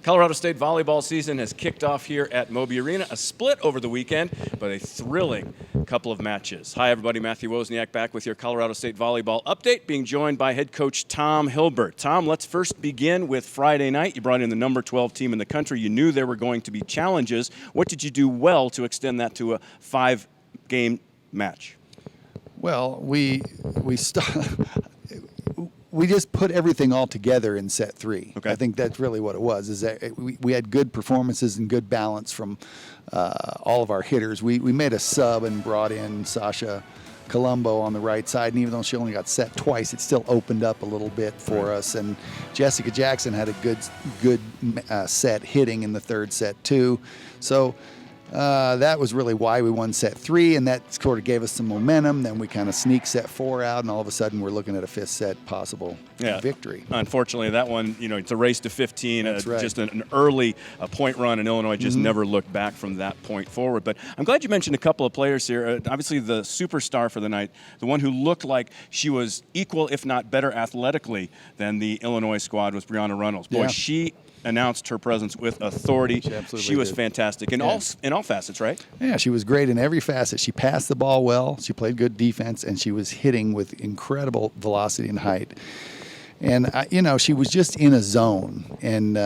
Colorado State volleyball season has kicked off here at Moby Arena. A split over the weekend, but a thrilling couple of matches. Hi, everybody. Matthew Wozniak back with your Colorado State volleyball update, being joined by head coach Tom Hilbert. Tom, let's first begin with Friday night. You brought in the number 12 team in the country. You knew there were going to be challenges. What did you do well to extend that to a 5-game match? Well, we just put everything all together in set 3. Okay. I think that's really what it was, is that we had good performances and good balance from all of our hitters. We made a sub and brought in Sasha Colombo on the right side, and even though she only got set twice, it still opened up a little bit for us. And Jessica Jackson had a good set hitting in the third set too. So that was really why we won set 3, and that sort of gave us some momentum. Then we kind of sneak set 4 out, and all of a sudden we're looking at a 5th set possible victory. Unfortunately, that one, it's a race to 15. That's right. Just an early point run, and Illinois just never looked back from that point forward. But I'm glad you mentioned a couple of players here. Obviously, the superstar for the night, the one who looked like she was equal, if not better athletically than the Illinois squad, was Brianna Runnels. Boy, she announced her presence with authority. She was fantastic in all facets, right? Yeah, she was great in every facet. She passed the ball well, she played good defense, and she was hitting with incredible velocity and height. And she was just in a zone, and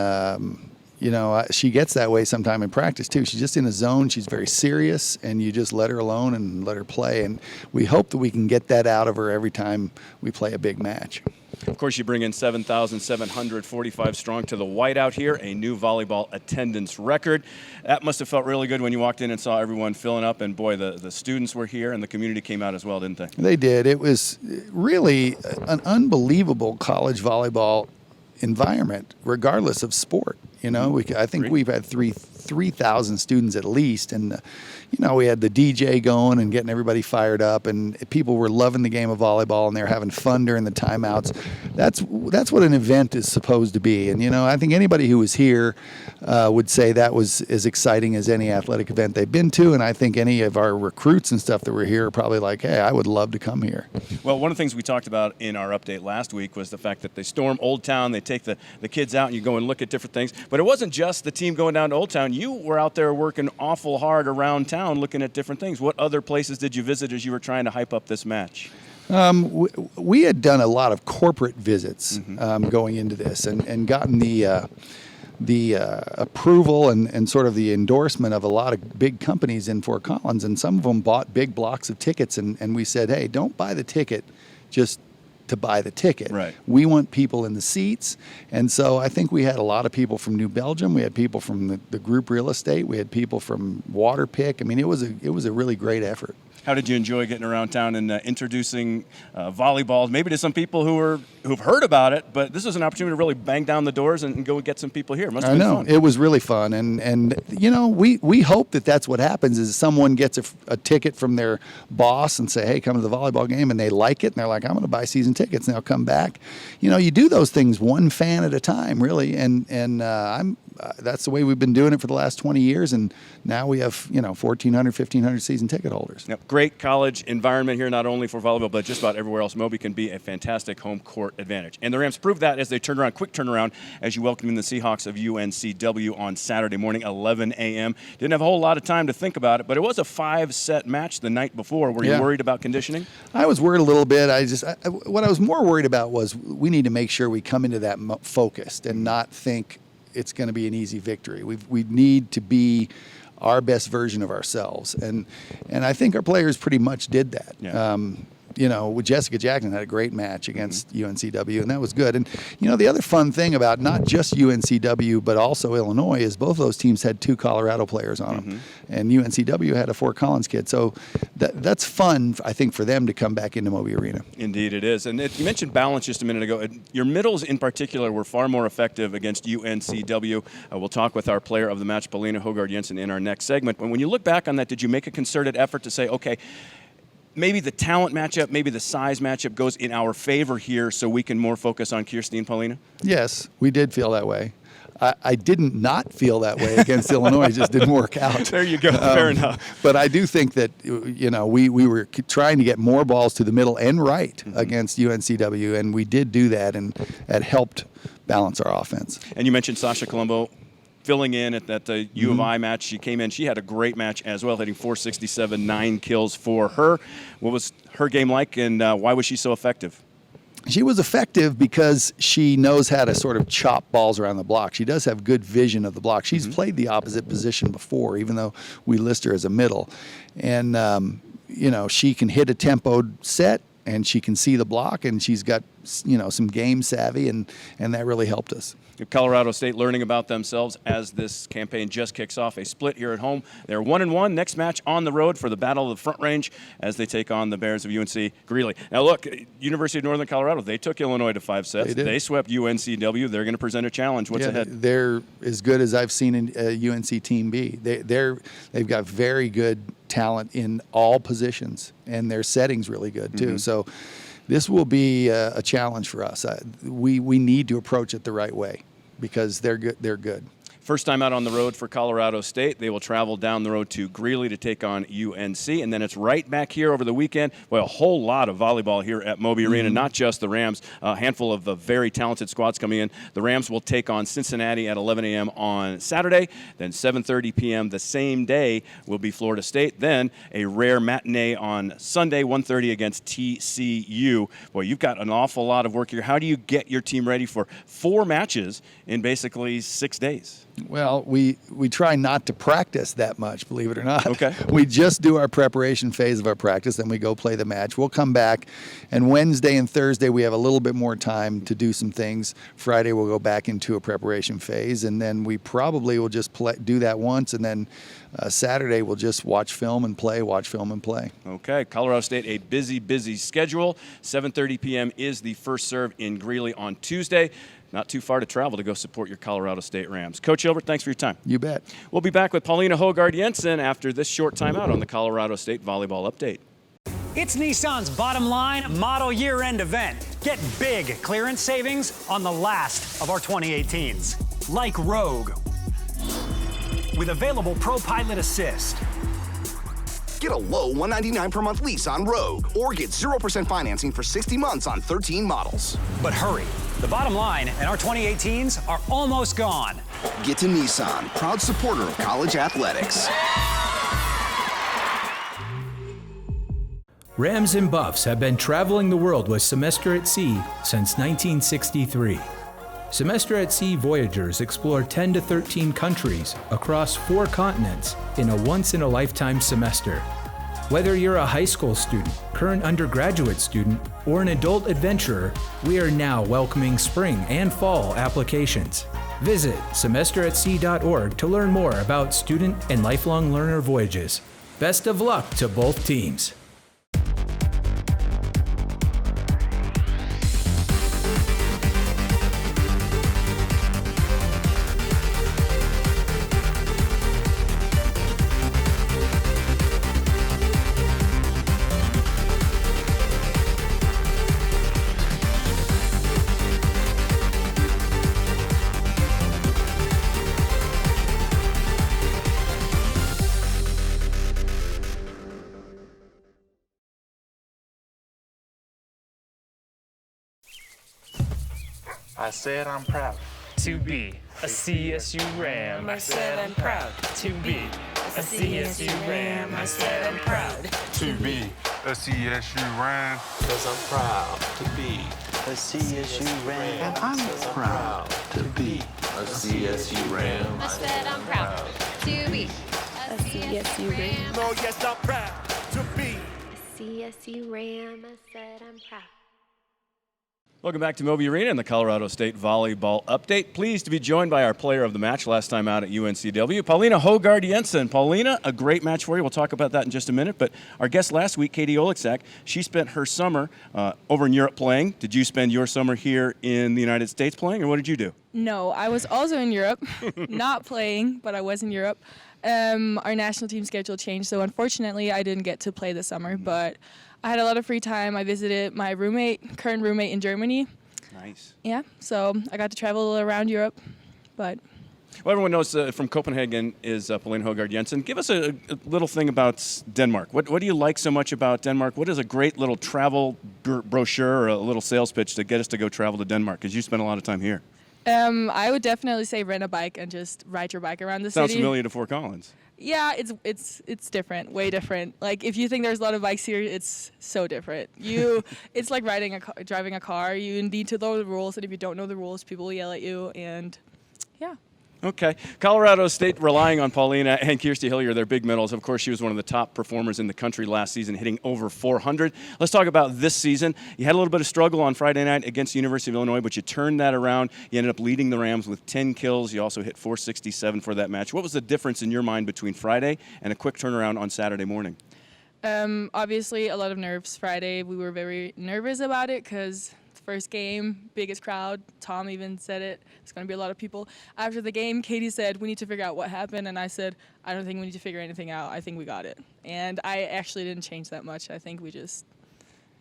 she gets that way sometime in practice too. She's just in a zone. She's very serious, and you just let her alone and let her play. And we hope that we can get that out of her every time we play a big match. Of course, you bring in 7,745 strong to the whiteout here, a new volleyball attendance record. That must have felt really good when you walked in and saw everyone filling up, and boy, the students were here and the community came out as well, didn't they? They did. It was really an unbelievable college volleyball environment, regardless of sport. I think we've had 3,000 students at least, and we had the DJ going and getting everybody fired up, and people were loving the game of volleyball, and they were having fun during the timeouts. That's what an event is supposed to be. And I think anybody who was here would say that was as exciting as any athletic event they've been to, and I think any of our recruits and stuff that were here are probably like, hey, I would love to come here. Well, one of the things we talked about in our update last week was the fact that they storm Old Town, they take the kids out, and you go and look at different things. But it wasn't just the team going down to Old Town. You were out there working awful hard around town looking at different things. What other places did you visit as you were trying to hype up this match? We had done a lot of corporate visits going into this, and gotten the approval and sort of the endorsement of a lot of big companies in Fort Collins, and some of them bought big blocks of tickets, and we said, hey, don't buy the ticket just to buy the ticket. Right. We want people in the seats. And so I think we had a lot of people from New Belgium. We had people from the group real estate. We had people from Waterpick. I mean, it was a really great effort. How did you enjoy getting around town and introducing volleyball, maybe to some people who've heard about it, but this was an opportunity to really bang down the doors and go and get some people here. Must have been fun. It was really fun, and we hope that that's what happens, is someone gets a ticket from their boss and say, hey, come to the volleyball game, and they like it, and they're like, I'm going to buy season tickets, and they'll come back. You do those things one fan at a time, really, and that's the way we've been doing it for the last 20 years, and now we have 1,400, 1,500 season ticket holders. Yep. Great college environment here, not only for volleyball, but just about everywhere else. Moby can be a fantastic home court advantage. And the Rams proved that as they turned around, quick turnaround, as you welcomed in the Seahawks of UNCW on Saturday morning, 11 a.m. Didn't have a whole lot of time to think about it, but it was a 5-set match the night before. Were you worried about conditioning? I was worried a little bit. What I was more worried about was we need to make sure we come into that focused and not think it's going to be an easy victory. We need to be our best version of ourselves, and I think our players pretty much did that. Yeah. With Jessica Jackson had a great match against UNCW, and that was good. And the other fun thing about not just UNCW but also Illinois is both of those teams had 2 Colorado players on them, and UNCW had a Fort Collins kid. So that's fun, I think, for them to come back into Moby Arena. Indeed, it is. And you mentioned balance just a minute ago. Your middles, in particular, were far more effective against UNCW. We'll talk with our player of the match, Paulina Hogard-Jensen, in our next segment. When you look back on that, did you make a concerted effort to say, okay, maybe the talent matchup, maybe the size matchup goes in our favor here so we can more focus on Kirsty and Paulina? Yes, we did feel that way. I didn't not feel that way against Illinois. It just didn't work out. There you go. Fair enough. But I do think that, we were trying to get more balls to the middle and right against UNCW, and we did do that, and that helped balance our offense. And you mentioned Sasha Colombo filling in at the U of I match. She came in. She had a great match as well, hitting .467, 9 kills for her. What was her game like, and why was she so effective? She was effective because she knows how to sort of chop balls around the block. She does have good vision of the block. She's played the opposite position before, even though we list her as a middle. And, she can hit a tempoed set, and she can see the block, and she's got, some game savvy, and that really helped us. Colorado State learning about themselves as this campaign just kicks off. A split here at home. They're 1-1. Next match on the road for the Battle of the Front Range as they take on the Bears of UNC Greeley. Now look, University of Northern Colorado, they took Illinois to 5 sets. They swept UNCW. They're going to present a challenge. What's ahead? They're as good as I've seen in UNC Team B. They've got very good talent in all positions, and their setting's really good too. So this will be a challenge for us. We need to approach it the right way because they're good. They're good. First time out on the road for Colorado State. They will travel down the road to Greeley to take on UNC, and then it's right back here over the weekend. Well, a whole lot of volleyball here at Moby Arena, not just the Rams. A handful of very talented squads coming in. The Rams will take on Cincinnati at 11 a.m. on Saturday. Then 7:30 p.m. the same day will be Florida State. Then a rare matinee on Sunday, 1:30 against TCU. Boy, you've got an awful lot of work here. How do you get your team ready for 4 matches in basically 6 days? Well, we try not to practice that much, believe it or not. Okay. We just do our preparation phase of our practice, then we go play the match. We'll come back, and Wednesday and Thursday we have a little bit more time to do some things. Friday we'll go back into a preparation phase, and then we probably will just do that once, and then Saturday we'll just watch film and play, Okay. Colorado State, a busy schedule. 7:30 p.m. is the first serve in Greeley on Tuesday. Not too far to travel to go support your Colorado State Rams. Coach Hilbert, thanks for your time. You bet. We'll be back with Paulina Hogard-Jensen after this short timeout on the Colorado State Volleyball Update. It's Nissan's Bottom Line Model Year-End event. Get big clearance savings on the last of our 2018s. Like Rogue, with available Pro Pilot Assist. Get a low $199 per month lease on Rogue, or get 0% financing for 60 months on 13 models. But hurry, the Bottom Line and our 2018s are almost gone. Get to Nissan, proud supporter of college athletics. Rams and Buffs have been traveling the world with Semester at Sea since 1963. Semester at Sea Voyagers explore 10 to 13 countries across 4 continents in a once-in-a-lifetime semester. Whether you're a high school student, current undergraduate student, or an adult adventurer, we are now welcoming spring and fall applications. Visit semesteratsea.org to learn more about student and lifelong learner voyages. Best of luck to both teams. I said I'm proud to be a CSU Ram. I said I'm proud to be a CSU Ram. I said I'm proud to be a CSU Ram. Cause I'm proud to be a CSU Ram. And I'm proud to be a CSU Ram. I said I'm proud to be a CSU Ram. Oh yes, I'm proud to be a CSU Ram. I said I'm proud. Welcome back to Moby Arena and the Colorado State Volleyball Update. Pleased to be joined by our player of the match last time out at UNCW, Paulina Hogard-Jensen. Paulina, a great match for you. We'll talk about that in just a minute. But our guest last week, Katie Oleksak, she spent her summer over in Europe playing. Did you spend your summer here in the United States playing, or what did you do? No, I was also in Europe, not playing, but I was in Europe. Our national team schedule changed, so unfortunately I didn't get to play this summer, but I had a lot of free time. I visited my current roommate in Germany. Nice. Yeah, so I got to travel around Europe, but... Well, everyone knows from Copenhagen is Paulina Hogard-Jensen. Give us a little thing about Denmark. What do you like so much about Denmark? What is a great little travel brochure or a little sales pitch to get us to go travel to Denmark? Because you spent a lot of time here. I would definitely say rent a bike and just ride your bike around the Sounds city. familiar to Fort Collins. Yeah, it's different, way different. Like if you think there's a lot of bikes here, it's so different. It's like driving a car. You need to know the rules, and if you don't know the rules, people will yell at you. And yeah. Okay. Colorado State relying on Paulina and Kirsty Hillier, their big medals. Of course, she was one of the top performers in the country last season, hitting over 400. Let's talk about this season. You had a little bit of struggle on Friday night against the University of Illinois, but you turned that around. You ended up leading the Rams with 10 kills. You also hit 467 for that match. What was the difference in your mind between Friday and a quick turnaround on Saturday morning? Obviously, a lot of nerves Friday. We were very nervous about it because first game, biggest crowd. Tom even said it. It's going to be a lot of people. After the game, Katie said, we need to figure out what happened. And I said, I don't think we need to figure anything out. I think we got it. And I actually didn't change that much. I think we just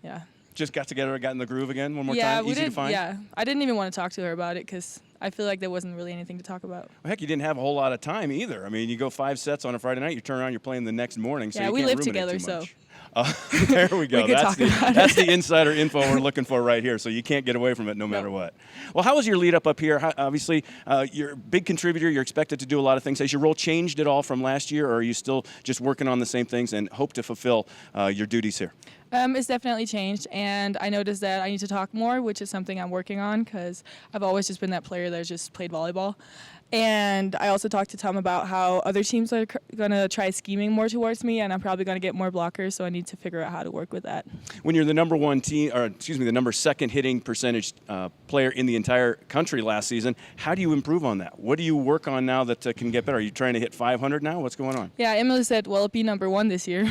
got together and got in the groove again one more yeah, time? Easy to find? Yeah, I didn't even want to talk to her about it because I feel like there wasn't really anything to talk about. Well, heck, you didn't have a whole lot of time either. I mean, you go 5 sets on a Friday night, you turn around, you're playing the next morning, so yeah, you we can't live ruminate together, too so. much. There we go. We could talk about that's the insider info we're looking for right here, so you can't get away from it no matter what. Well, how was your lead up here? Obviously, you're a big contributor. You're expected to do a lot of things. Has your role changed at all from last year, or are you still just working on the same things and hope to fulfill your duties here? It's definitely changed, and I noticed that I need to talk more, which is something I'm working on because I've always just been that player that just played volleyball. And I also talked to Tom about how other teams are going to try scheming more towards me, and I'm probably going to get more blockers, so I need to figure out how to work with that. When you're the the number second hitting percentage player in the entire country last season, how do you improve on that? What do you work on now that can get better? Are you trying to hit 500 now? What's going on? Yeah, Emily said, well, be number one this year.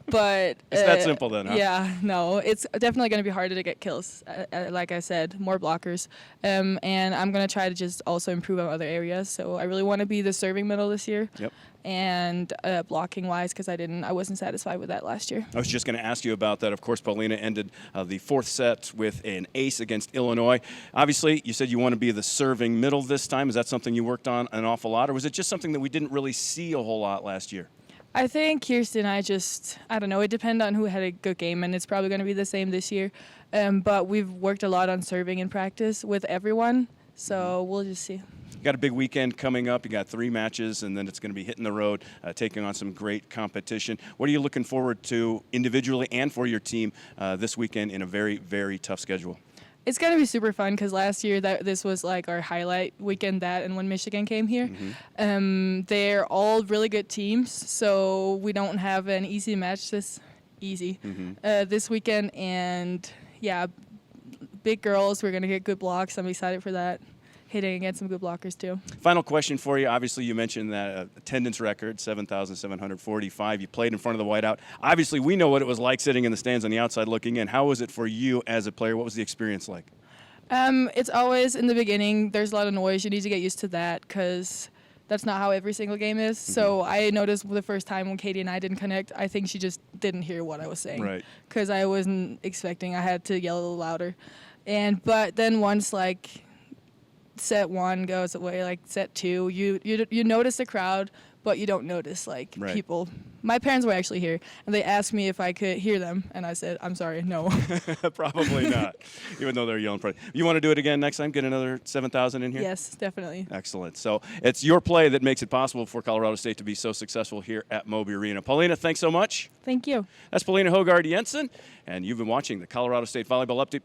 But it's that simple then, huh? Yeah, no, it's definitely going to be harder to get kills. Like I said, more blockers. And I'm going to try to just also improve on other areas. So I really want to be the serving middle this year. Yep. And blocking wise, because I wasn't satisfied with that last year. I was just going to ask you about that. Of course, Paulina ended the fourth set with an ace against Illinois. Obviously, you said you want to be the serving middle this time. Is that something you worked on an awful lot, or was it just something that we didn't really see a whole lot last year? I think Kirsten and I don't know, it depends on who had a good game, and it's probably going to be the same this year. But we've worked a lot on serving in practice with everyone, so we'll just see. You got a big weekend coming up. You got 3 matches, and then it's going to be hitting the road, taking on some great competition. What are you looking forward to individually and for your team this weekend in a very, very tough schedule? It's going to be super fun because last year this was like our highlight weekend, and when Michigan came here. Mm-hmm. They're all really good teams, so we don't have an easy match this weekend. And, yeah, big girls. We're going to get good blocks. I'm excited for that. Hitting against some good blockers, too. Final question for you. Obviously, you mentioned that attendance record, 7,745. You played in front of the whiteout. Obviously, we know what it was like sitting in the stands on the outside looking in. How was it for you as a player? What was the experience like? It's always, in the beginning, there's a lot of noise. You need to get used to that because that's not how every single game is. Mm-hmm. So I noticed the first time when Katie and I didn't connect, I think she just didn't hear what I was saying. Right. Because I wasn't expecting. I had to yell a little louder. But then once, set 1 goes away, set 2, you notice the crowd, but you don't notice people. My parents were actually here, and they asked me if I could hear them, and I said, I'm sorry, no. Probably not, even though they're yelling. You want to do it again next time, get another 7,000 in here? Yes, definitely. Excellent. So it's your play that makes it possible for Colorado State to be so successful here at Moby Arena. Paulina, thanks so much. Thank you. That's Paulina Hogard Jensen, and you've been watching the Colorado State Volleyball Update.